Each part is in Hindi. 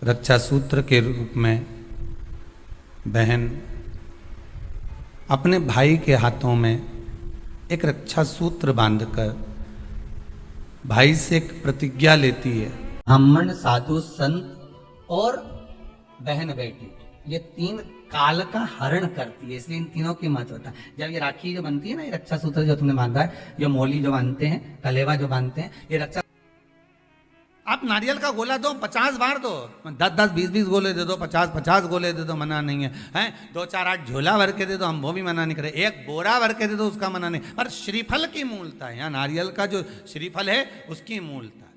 रक्षा सूत्र के रूप में बहन अपने भाई के हाथों में एक रक्षा सूत्र बांधकर भाई से एक प्रतिज्ञा लेती है। ब्राह्मण, साधु, संत और बहन बेटी, ये तीन काल का हरण करती है, इसलिए इन तीनों की महत्वता। जब ये राखी जो बनती है ना, ये रक्षा सूत्र जो तुमने बांधा है, जो मोली जो बांधते हैं, कलेवा जो बांधते हैं, ये रक्षा। आप नारियल का गोला दो 50 बार दो, 10-10, 20-20 गोले दे दो, 50-50 गोले दे दो, मना नहीं है। हैं 2-4-8 झोला भर के दे दो, हम वो भी मना नहीं करे। एक बोरा भर के दे दो, उसका मना नहीं। पर श्रीफल की मूलता है, यहाँ नारियल का जो श्रीफल है उसकी मूलता है।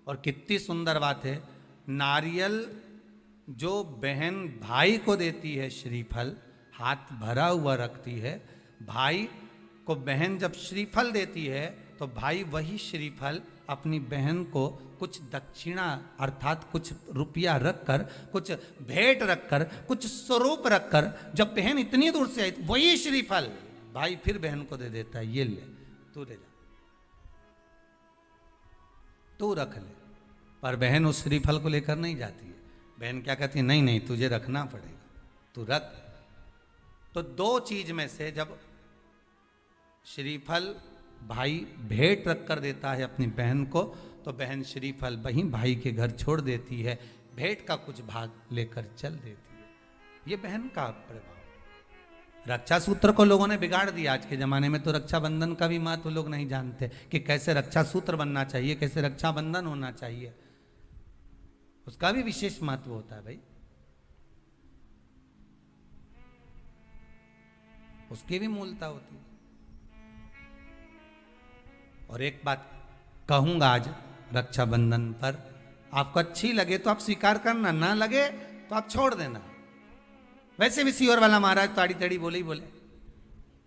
और कितनी सुंदर बात है, नारियल जो बहन भाई को देती है, श्रीफल हाथ भरा हुआ रखती है, भाई को बहन जब श्रीफल देती है तो भाई वही श्रीफल अपनी बहन को कुछ दक्षिणा अर्थात कुछ रुपया रखकर, कुछ भेंट रखकर, कुछ स्वरूप रखकर, जब बहन इतनी दूर से आई वही श्रीफल भाई फिर बहन को दे देता है, ये ले तू ले जा, तू रख ले। पर बहन उस श्रीफल को लेकर नहीं जाती है। बहन क्या कहती है, नहीं नहीं तुझे रखना पड़ेगा, तू रख। तो दो चीज में से जब श्रीफल भाई भेंट रख कर देता है अपनी बहन को, तो बहन श्रीफल वहीं भाई के घर छोड़ देती है, भेंट का कुछ भाग लेकर चल देती है। ये बहन का प्रभाव। रक्षा सूत्र को लोगों ने बिगाड़ दिया। आज के जमाने में तो रक्षाबंधन का भी महत्व लोग नहीं जानते कि कैसे रक्षा सूत्र बनना चाहिए, कैसे रक्षाबंधन होना चाहिए। उसका भी विशेष महत्व होता है भाई, उसकी भी मूलता होती है। और एक बात कहूंगा आज रक्षाबंधन पर, आपको अच्छी लगे तो आप स्वीकार करना, ना लगे तो आप छोड़ देना। वैसे भी सीहोर वाला महाराज ताड़ी तड़ी बोले ही बोले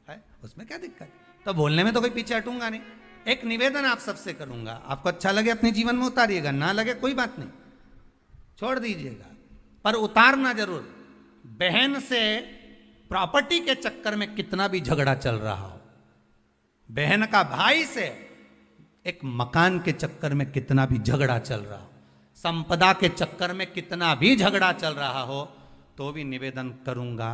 है, उसमें क्या दिक्कत। तो बोलने में तो कोई पीछे हटूंगा नहीं। एक निवेदन आप सबसे करूंगा, आपको अच्छा लगे अपने जीवन में उतारिएगा, ना लगे कोई बात नहीं, छोड़ दीजिएगा, पर उतारना जरूर। बहन से प्रॉपर्टी के चक्कर में कितना भी झगड़ा चल रहा हो, बहन का भाई से एक मकान के चक्कर में कितना भी झगड़ा चल रहा हो, संपदा के चक्कर में कितना भी झगड़ा चल रहा हो, तो भी निवेदन करूंगा,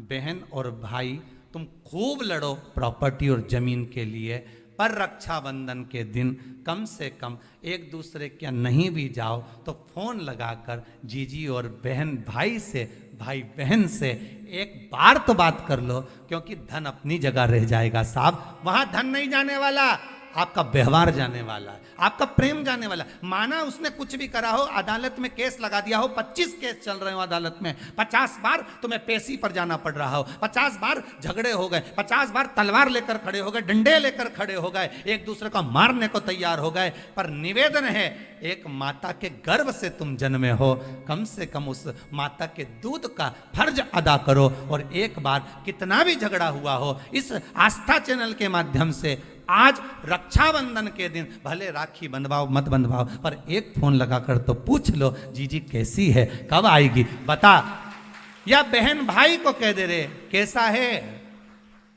बहन और भाई तुम खूब लड़ो प्रॉपर्टी और जमीन के लिए, पर रक्षाबंधन के दिन कम से कम एक दूसरे के नहीं भी जाओ तो फोन लगाकर जीजी और बहन भाई से, भाई बहन से एक बार तो बात कर लो, क्योंकि धन अपनी जगह रह जाएगा साहब। वहां धन नहीं जाने वाला, आपका व्यवहार जाने वाला है, आपका प्रेम जाने वाला। माना उसने कुछ भी करा हो, अदालत में केस लगा दिया हो, 25 केस चल रहे हो अदालत में, 50 बार तुम्हें पेशी पर जाना पड़ रहा हो, 50 बार झगड़े हो गए, 50 बार तलवार लेकर खड़े हो गए, डंडे लेकर खड़े हो गए, एक दूसरे को मारने को तैयार हो गए, पर निवेदन है, एक माता के गर्भ से तुम जन्मे हो, कम से कम उस माता के दूध का फर्ज अदा करो। और एक बार कितना भी झगड़ा हुआ हो, इस आस्था चैनल के माध्यम से आज रक्षाबंधन के दिन भले राखी बंधवाओ मत बंधवाओ, पर एक फोन लगाकर तो पूछ लो, जीजी कैसी है, कब आएगी बता। या बहन भाई को कह दे रे कैसा है,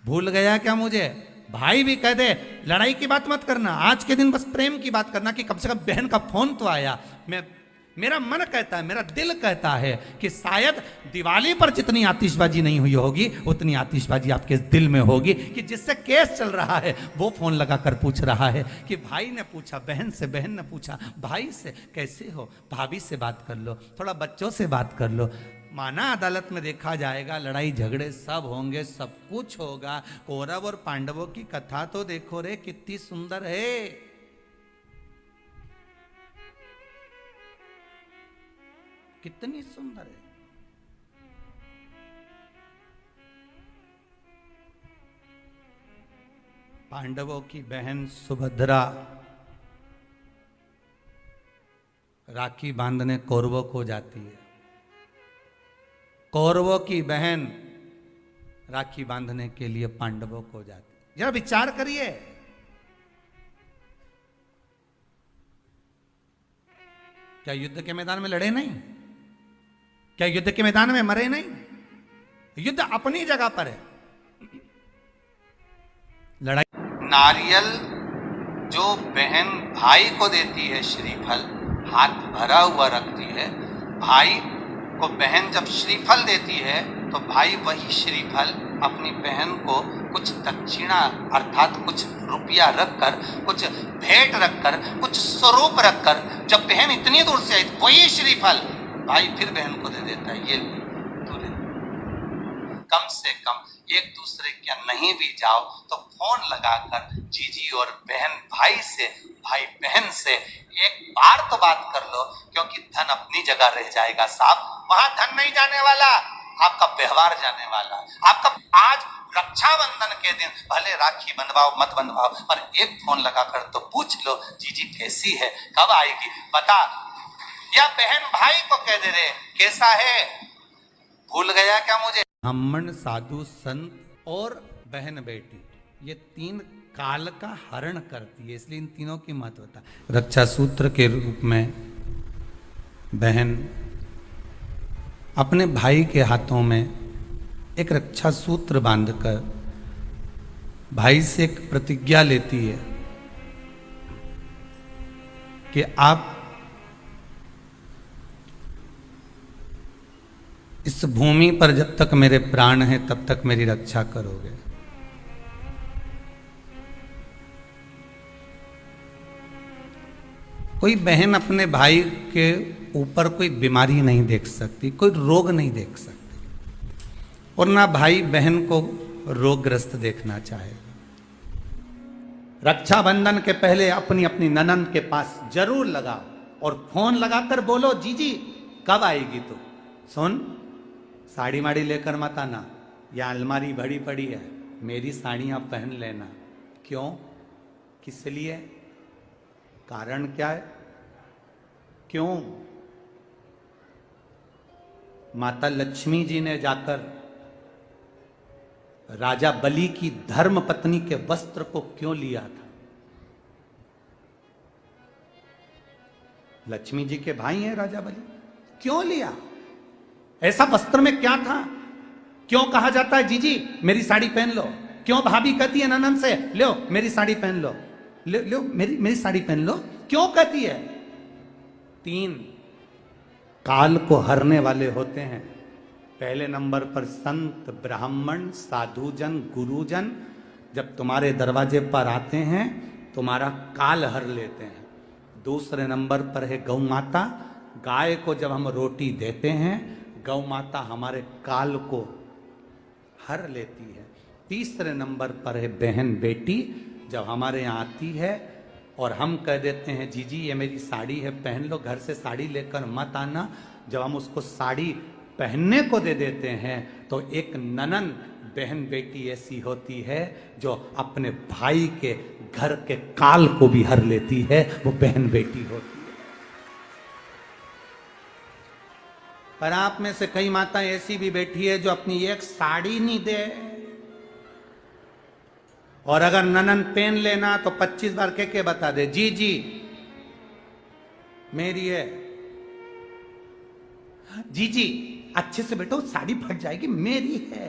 भूल गया क्या मुझे, भाई भी कह दे। लड़ाई की बात मत करना, आज के दिन बस प्रेम की बात करना कि कम से कम बहन का फोन तो आया। मेरा मन कहता है, मेरा दिल कहता है कि शायद दिवाली पर जितनी आतिशबाजी नहीं हुई होगी, उतनी आतिशबाजी आपके दिल में होगी कि जिससे केस चल रहा है वो फोन लगाकर पूछ रहा है कि भाई ने पूछा बहन से, बहन ने पूछा भाई से कैसे हो, भाभी से बात कर लो, थोड़ा बच्चों से बात कर लो। माना अदालत में देखा जाएगा, लड़ाई झगड़े सब होंगे, सब कुछ होगा, कौरव और पांडवों की कथा तो देखो रे कितनी सुंदर है। कितनी सुंदर है। पांडवों की बहन सुभद्रा राखी बांधने कौरवों को जाती है, कौरवों की बहन राखी बांधने के लिए पांडवों को जाती है। जरा विचार करिए, क्या युद्ध के मैदान में लड़े नहीं, क्या युद्ध के मैदान में मरे नहीं, युद्ध अपनी जगह पर है। लड़ाई नारियल जो बहन भाई को देती है, श्रीफल हाथ भरा हुआ रखती है, भाई को बहन जब श्रीफल देती है तो भाई वही श्रीफल अपनी बहन को कुछ दक्षिणा अर्थात कुछ रुपया रखकर, कुछ भेंट रखकर, कुछ स्वरूप रखकर, जब बहन इतनी दूर से आई तो वही श्रीफल भाई फिर बहन को दे देता है, ये तू ले। कम से कम एक दूसरे के नहीं भी जाओ तो फोन लगाकर जीजी और बहन भाई से, भाई बहन से एक बार तो बात कर लो, क्योंकि धन अपनी जगह रह जाएगा साहब, वहां धन नहीं जाने वाला, आपका व्यवहार जाने वाला। आपका आज रक्षाबंधन के दिन भले राखी बंधवाओ मत बंधवाओ, पर एक फोन लगाकर तो पूछ लो जीजी कैसी है, कब आएगी बता, या बहन भाई को कह दे रहे कैसा है, भूल गया क्या मुझे। ब्राह्मण, साधु, संत और बहन बेटी, ये तीन काल का हरण करती है, इसलिए इन तीनों की महत्वता। रक्षा सूत्र के रूप में बहन अपने भाई के हाथों में एक रक्षा सूत्र बांधकर भाई से एक प्रतिज्ञा लेती है कि आप इस भूमि पर जब तक मेरे प्राण हैं तब तक मेरी रक्षा करोगे। कोई बहन अपने भाई के ऊपर कोई बीमारी नहीं देख सकती, कोई रोग नहीं देख सकती, और ना भाई बहन को रोगग्रस्त देखना चाहेगा। रक्षाबंधन के पहले अपनी अपनी ननंद के पास जरूर लगाओ और फोन लगाकर बोलो जीजी कब आएगी तू, सुन साड़ी माड़ी लेकर मत आना, या अलमारी भरी पड़ी है मेरी साड़ियां पहन लेना। क्यों, किस लिए, कारण क्या है, क्यों? माता लक्ष्मी जी ने जाकर राजा बलि की धर्म पत्नी के वस्त्र को क्यों लिया था? लक्ष्मी जी के भाई हैं राजा बलि, क्यों लिया? ऐसा वस्त्र में क्या था? क्यों कहा जाता है जीजी मेरी साड़ी पहन लो? क्यों भाभी कहती है ननद से लो मेरी साड़ी पहन लो, लो मेरी साड़ी पहन लो, क्यों कहती है? तीन काल को हरने वाले होते हैं। पहले नंबर पर संत, ब्राह्मण, साधुजन, गुरुजन जब तुम्हारे दरवाजे पर आते हैं तुम्हारा काल हर लेते हैं। दूसरे नंबर पर है गौ माता, गाय को जब हम रोटी देते हैं गौ माता हमारे काल को हर लेती है। तीसरे नंबर पर है बहन बेटी, जब हमारे यहाँ आती है और हम कह देते हैं जीजी ये मेरी साड़ी है पहन लो, घर से साड़ी लेकर मत आना, जब हम उसको साड़ी पहनने को दे देते हैं तो एक ननन बहन बेटी ऐसी होती है जो अपने भाई के घर के काल को भी हर लेती है, वो बहन बेटी होती है। पर आप में से कई माताएं ऐसी भी बैठी है जो अपनी एक साड़ी नहीं दे, और अगर ननन पहन लेना तो 25 बार के बता दे जी जी मेरी है, जी जी अच्छे से बैठो साड़ी फट जाएगी मेरी है।